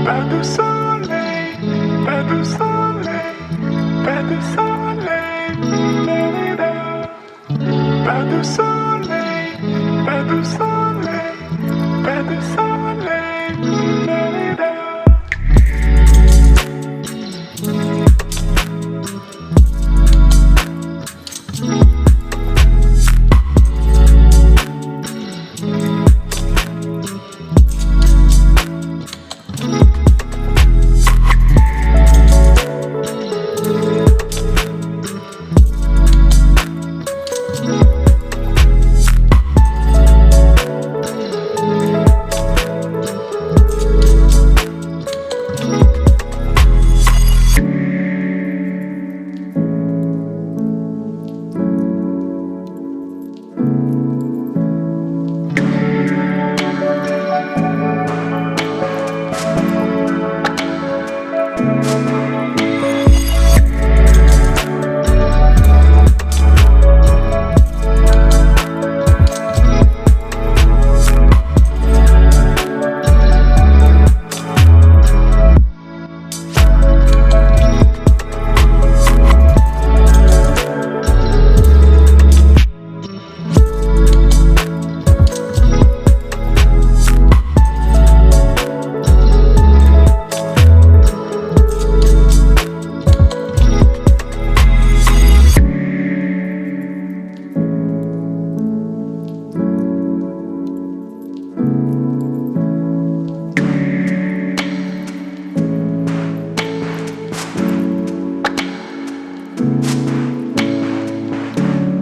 Pas de soleil, pas de soleil, pas de soleil, pas de soleil, pas de soleil, pas de soleil, pas de soleil,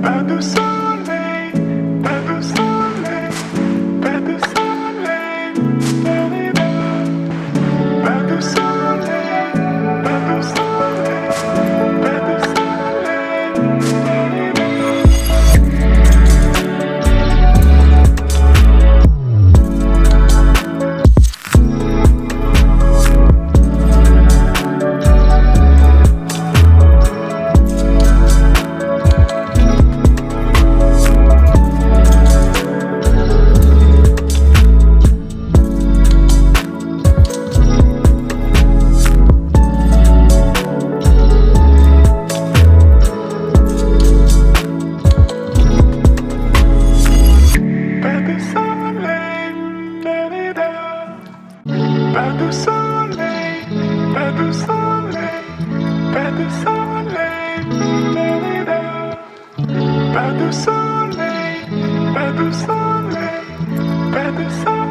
pas de soleil, pas de soleil, pas de soleil, pas de soleil, pas de Pas de soleil, pas de soleil, pas de soleil, pas de soleil, pas de soleil, pas de soleil.